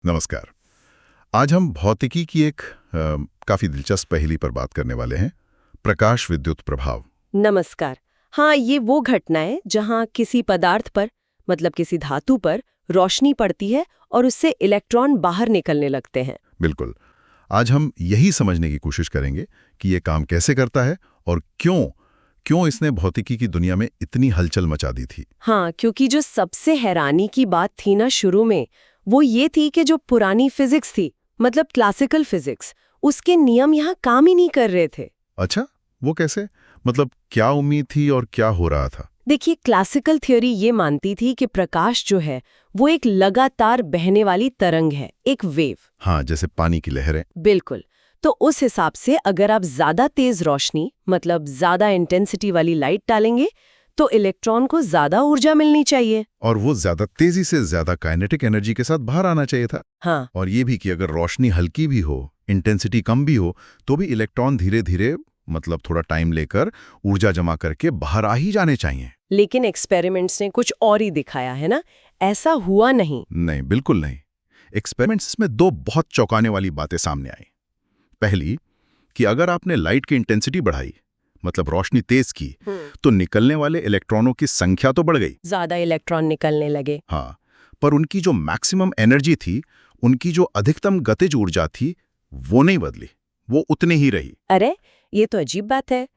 नमस्कार। आज हम भौतिकी की एक काफी दिलचस्प पहेली पर बात करने वाले हैं। प्रकाश विद्युत प्रभाव। नमस्कार। हाँ, ये वो घटना है जहाँ किसी पदार्थ पर मतलब किसी धातु पर रोशनी पड़ती है और उससे इलेक्ट्रॉन बाहर निकलने लगते हैं। बिल्कुल। आज हम यही समझने की कोशिश करेंगे कि ये काम कैसे करता है और क्यों क्यों इसने भौतिकी की दुनिया में इतनी हलचल मचा दी थी। हाँ, क्योंकि जो सबसे हैरानी की बात थी ना शुरू में, वो ये थी कि जो पुरानी फिजिक्स थी, मतलब क्लासिकल फिजिक्स, उसके नियम यहाँ काम ही नहीं कर रहे थे। अच्छा, वो कैसे? मतलब क्या उम्मीद थी और क्या हो रहा था? देखिए, क्लासिकल थ्योरी ये मानती थी कि प्रकाश जो है वो एक लगातार बहने वाली तरंग है, एक वेव। हाँ, जैसे पानी की लहरें। बिल्कुल। तो उस हिसाब से अगर आप ज्यादा तेज रोशनी मतलब ज्यादा इंटेंसिटी वाली लाइट डालेंगे तो इलेक्ट्रॉन को ज्यादा ऊर्जा मिलनी चाहिए। और वो ज्यादा तेजी से ज्यादा काइनेटिक एनर्जी के साथ बाहर आना चाहिए था। हाँ, और ये भी कि अगर रोशनी हल्की भी हो, इंटेंसिटी कम भी हो, तो भी इलेक्ट्रॉन धीरे धीरे मतलब थोड़ा टाइम लेकर ऊर्जा जमा करके बाहर आ ही जाने चाहिए। लेकिन एक्सपेरिमेंट्स ने कुछ और ही दिखाया है ना, ऐसा हुआ नहीं। नहीं, बिल्कुल नहीं। एक्सपेरिमेंट्स में दो बहुत चौंकाने वाली बातें सामने आई। पहली कि अगर आपने लाइट की इंटेंसिटी बढ़ाई, मतलब रोशनी तेज की, तो निकलने वाले इलेक्ट्रॉनों की संख्या तो बढ़ गई। ज्यादा इलेक्ट्रॉन निकलने लगे। हाँ, पर उनकी जो मैक्सिमम एनर्जी थी, उनकी जो अधिकतम गतिज ऊर्जा थी, वो नहीं बदली, वो उतनी ही रही। अरे, ये तो अजीब बात है।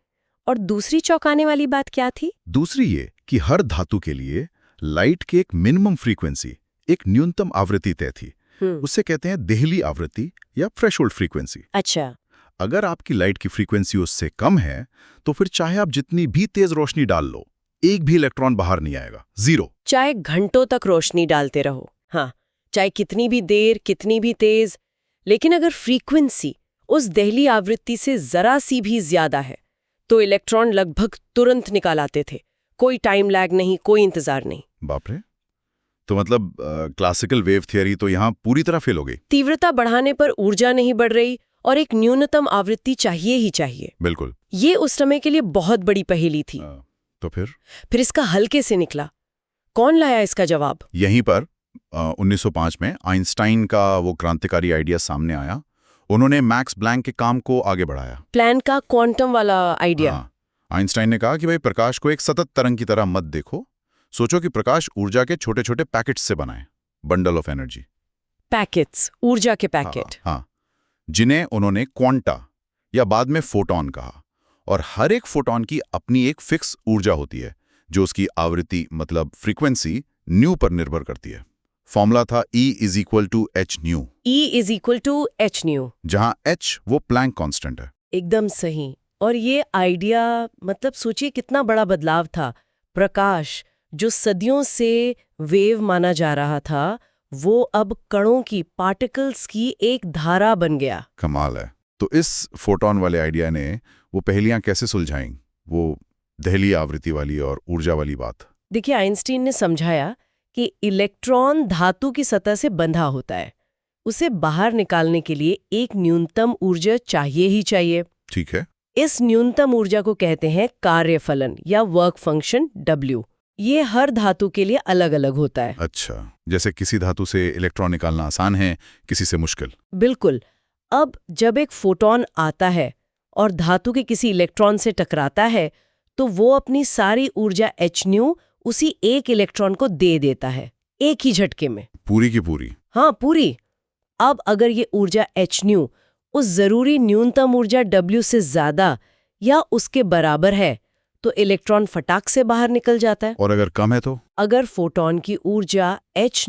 और दूसरी चौंकाने वाली बात क्या थी? दूसरी ये कि हर धातु के लिए लाइट की एक मिनिमम फ्रीक्वेंसी, एक न्यूनतम आवृत्ति तय थी। उससे कहते हैं देहली आवृत्ति या थ्रेशोल्ड फ्रीक्वेंसी। अच्छा। अगर आपकी लाइट की फ्रीक्वेंसी उससे कम है, तो फिर चाहे आप जितनी भी तेज रोशनी डाल लो, एक भी इलेक्ट्रॉन बाहर नहीं आएगा, जीरो। चाहे घंटों तक रोशनी डालते रहो, हाँ, चाहे कितनी भी देर, कितनी भी तेज, लेकिन अगर फ्रीक्वेंसी उस देहली आवृत्ति से जरा सी भी ज्यादा है तो इलेक्ट्रॉन लगभग तुरंत निकाल आते थे। कोई टाइम लैग नहीं, कोई इंतजार नहीं। बाप रे! तो मतलब क्लासिकल वेव थियरी तो यहाँ पूरी तरह फेल हो गई। तीव्रता बढ़ाने पर ऊर्जा नहीं बढ़ रही और एक न्यूनतम आवृत्ति चाहिए ही चाहिए। बिल्कुल। ये उस समय के लिए बहुत बड़ी पहेली थी। तो फिर इसका हल कैसे निकला? कौन लाया इसका जवाब? यहीं पर 1905 में आइंस्टाइन का वो क्रांतिकारी आइडिया सामने आया। उन्होंने मैक्स प्लैंक के काम को आगे बढ़ाया। प्लान का क्वांटम वाला आइडिया। हाँ, आइंस्टाइन ने कहा कि भाई प्रकाश को एक सतत तरंग की तरह मत देखो, सोचो कि प्रकाश ऊर्जा के छोटे छोटे पैकेट्स से बना है, बंडल ऑफ एनर्जी। पैकेट्स, ऊर्जा के पैकेट। हाँ, जिन्हें उन्होंने क्वांटा या बाद में फोटॉन कहा। और हर एक फोटॉन की अपनी एक फिक्स ऊर्जा होती है, जो उसकी आवृत्ति मतलब फ्रीक्वेंसी न्यू पर निर्भर करती है। फॉर्मूला था E=h न्यू। E=h new. जहां h वो प्लैंक कांस्टेंट है। एकदम सही। और ये आइडिया मतलब सोचिए कितना बड़ा बदलाव था। प्रकाश जो सदियों से वेव माना जा रहा था, वो अब कणों की, पार्टिकल्स की एक धारा बन गया। कमाल है। तो इस फोटॉन वाले आइडिया ने वो पहेलियां कैसे सुलझाई, वो दहली आवृत्ति वाली और ऊर्जा वाली बात? देखिए, आइंस्टीन ने समझाया कि इलेक्ट्रॉन धातु की सतह से बंधा होता है। उसे बाहर निकालने के लिए एक न्यूनतम ऊर्जा चाहिए ही चाहिए। ठीक है। इस न्यूनतम ऊर्जा को कहते हैं कार्यफलन या वर्क फंक्शन W। ये हर धातु के लिए अलग अलग होता है। अच्छा, जैसे किसी धातु से इलेक्ट्रॉन निकालना आसान है, किसी से मुश्किल। बिल्कुल। अब जब एक फोटॉन आता है और धातु के किसी इलेक्ट्रॉन से टकराता है, तो वो अपनी सारी ऊर्जा h उसी एक इलेक्ट्रॉन को दे देता है, एक ही झटके में। पूरी की पूरी? हाँ, पूरी। अब अगर ये ऊर्जा h उस जरूरी न्यूनतम ऊर्जा W से ज्यादा या उसके बराबर है, तो इलेक्ट्रॉन फटाक से बाहर निकल जाता है। और अगर कम है तो? अगर फोटॉन की ऊर्जा h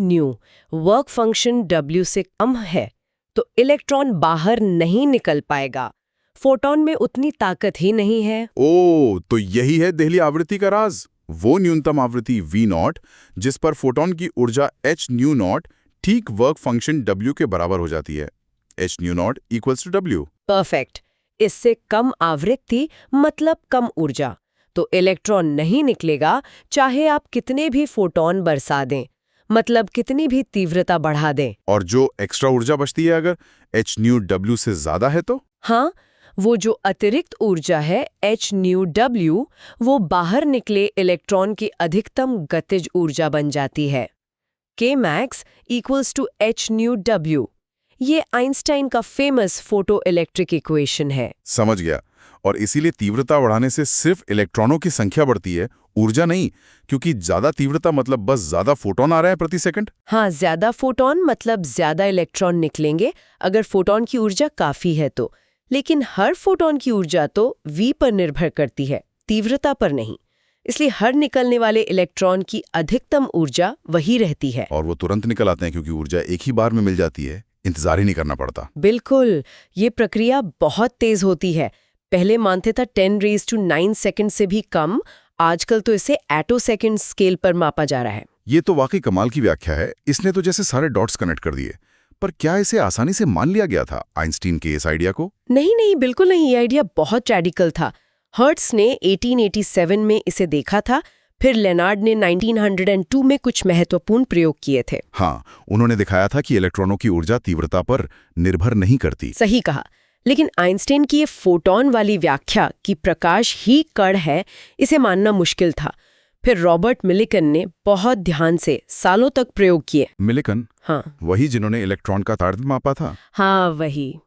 वर्क फंक्शन W से कम है, तो इलेक्ट्रॉन बाहर नहीं निकल पाएगा। फोटॉन में उतनी ताकत ही नहीं है। ओ, तो यही है देहली आवृत्ति का राज। वो न्यूनतम आवृत्ति V0 जिस पर फोटॉन की ऊर्जा h0 ठीक वर्क फंक्शन W के बराबर हो जाती है। h0 = W। परफेक्ट। इससे कम आवृत्ति मतलब कम ऊर्जा, तो इलेक्ट्रॉन नहीं निकलेगा, चाहे आप कितने भी फोटॉन बरसा दें, मतलब कितनी भी तीव्रता बढ़ा दें। और जो एक्स्ट्रा ऊर्जा बचती है अगर h0 से ज्यादा है तो? हाँ, वो जो अतिरिक्त ऊर्जा है h वो बाहर निकले इलेक्ट्रॉन की अधिकतम गतिज ऊर्जा बन जाती है। K max equals to h nu w। ये आइंस्टाइन का फेमस फोटो इलेक्ट्रिक इक्वेशन है। समझ गया। और इसीलिए तीव्रता बढ़ाने से सिर्फ इलेक्ट्रॉनों की संख्या बढ़ती है, ऊर्जा नहीं, क्योंकि ज्यादा तीव्रता मतलब बस ज्यादा फोटोन आ रहा है प्रति सेकंड। हाँ, ज्यादा फोटोन मतलब ज्यादा इलेक्ट्रॉन निकलेंगे अगर फोटोन की ऊर्जा काफी है तो। लेकिन हर फोटोन की ऊर्जा तो v पर निर्भर करती है, तीव्रता पर नहीं। इसलिए हर निकलने वाले इलेक्ट्रॉन की अधिकतम ऊर्जा वही रहती है। और वो तुरंत निकल आते हैं क्योंकि ऊर्जा एक ही बार में मिल जाती है, इंतजार ही नहीं करना पड़ता। बिल्कुल, ये प्रक्रिया बहुत तेज होती है। पहले मानते था 10⁹ सेकंड से भी कम, आजकल तो इसे एटो सेकंड स्केल पर मापा जा रहा है। ये तो वाकई कमाल की व्याख्या है। इसने तो जैसे सारे डॉट्स कनेक्ट कर दिए। पर क्या इसे आसानी से मान लिया गया था आइंस्टीन के इस आइडिया को? नहीं, बिल्कुल नहीं। ये आइडिया बहुत रेडिकल था। हर्ट्ज ने 1887 में इसे देखा था, फिर लेनार्ड ने 1902 में कुछ महत्वपूर्ण प्रयोग किए थे। हाँ, उन्होंने दिखाया था कि इलेक्ट्रॉनों की ऊर्जा तीव्रता पर निर्भर नहीं करती। सही कहा। लेकिन आइंस्टाइन की ये फोटोन वाली व्याख्या कि प्रकाश ही कण है, इसे मानना मुश्किल था। फिर रॉबर्ट मिलिकन ने बहुत ध्यान से सालों तक प्रयोग किए। मिलिकन? हाँ, वही जिन्होंने इलेक्ट्रॉन का तारतम्य मापा था। हाँ, वही।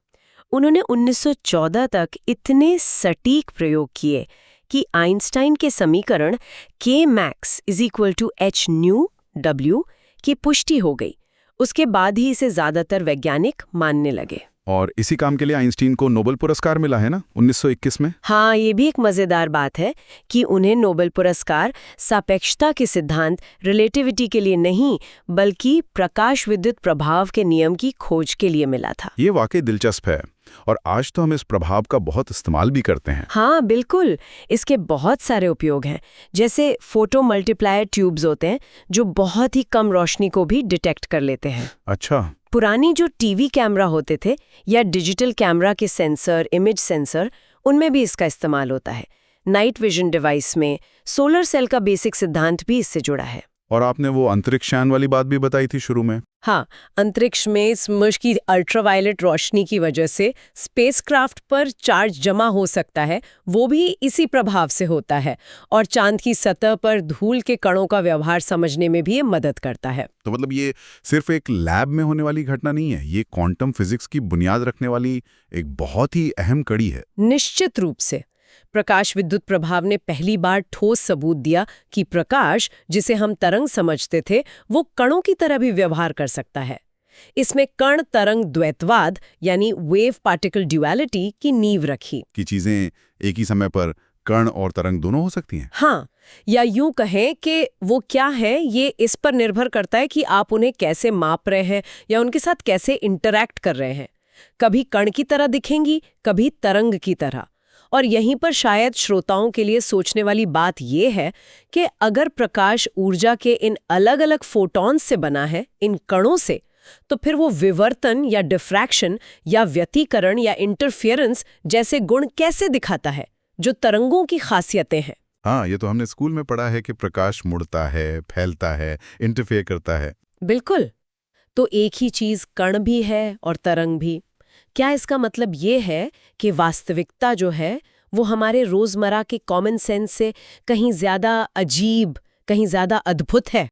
उन्होंने 1914 तक इतने सटीक प्रयोग किए कि आइंस्टाइन के समीकरण K max = h nu w की पुष्टि हो गई। उसके बाद ही इसे ज्यादातर वैज्ञानिक मानने लगे। और इसी काम के लिए आइंस्टीन को नोबेल पुरस्कार मिला है ना, 1921 में। हाँ, ये भी एक मजेदार बात है कि उन्हें नोबेल पुरस्कार सापेक्षता के सिद्धांत, रिलेटिविटी के लिए नहीं, बल्कि प्रकाश विद्युत प्रभाव के नियम की खोज के लिए मिला था। ये वाकई दिलचस्प है। और आज तो हम इस प्रभाव का बहुत इस्तेमाल भी करते हैं। हाँ, बिल्कुल। इसके बहुत सारे उपयोग हैं। जैसे फोटो मल्टीप्लायर ट्यूब्स होते हैं जो बहुत ही कम रोशनी को भी डिटेक्ट कर लेते हैं। अच्छा। पुरानी जो टीवी कैमरा होते थे या डिजिटल कैमरा के सेंसर, इमेज सेंसर, उनमें भी इसका इस्तेमाल होता है। नाइट विजन डिवाइस में सोलर सेल का बेसिक सिद्धांत भी इससे जुड़ा है। और आपने वो अंतरिक्षयान वाली बात भी बताई थी शुरू में। हाँ, अंतरिक्ष में सूरज की अल्ट्रावायलेट रोशनी की वजह से स्पेसक्राफ्ट पर चार्ज जमा हो सकता है, वो भी इसी प्रभाव से होता है। और चांद की सतह पर धूल के कणों का व्यवहार समझने में भी ये मदद करता है। तो मतलब ये सिर्फ एक लैब में होने वाली घटना नहीं है, ये क्वांटम फिजिक्स की बुनियाद रखने वाली एक बहुत ही अहम कड़ी है। निश्चित रूप से। प्रकाश विद्युत प्रभाव ने पहली बार ठोस सबूत दिया कि प्रकाश, जिसे हम तरंग समझते थे, वो कणों की तरह भी व्यवहार कर सकता है। इसमें कण तरंग द्वैतवाद यानी वेव पार्टिकल ड्युअलिटी की नींव रखी कि चीजें एक ही समय पर कण और तरंग दोनों हो सकती हैं। हाँ, या यूं कहें कि वो क्या है, ये इस पर निर्भर करता है कि आप उन्हें कैसे माप रहे हैं या उनके साथ कैसे इंटरैक्ट कर रहे हैं। कभी कण की तरह दिखेंगी, कभी तरंग की तरह। और यहीं पर शायद श्रोताओं के लिए सोचने वाली बात यह है कि अगर प्रकाश ऊर्जा के इन अलग अलग फोटॉन्स से बना है, इन कणों से, तो फिर वो विवर्तन या डिफ्रैक्शन या व्यतिकरण या इंटरफियरेंस जैसे गुण कैसे दिखाता है, जो तरंगों की खासियतें हैं। हाँ, ये तो हमने स्कूल में पढ़ा है कि प्रकाश मुड़ता है, फैलता है, इंटरफेयर करता है। बिल्कुल। तो एक ही चीज कण भी है और तरंग भी। क्या इसका मतलब ये है कि वास्तविकता जो है वो हमारे रोजमर्रा के कॉमन सेंस से कहीं ज्यादा अजीब, कहीं ज्यादा अद्भुत है?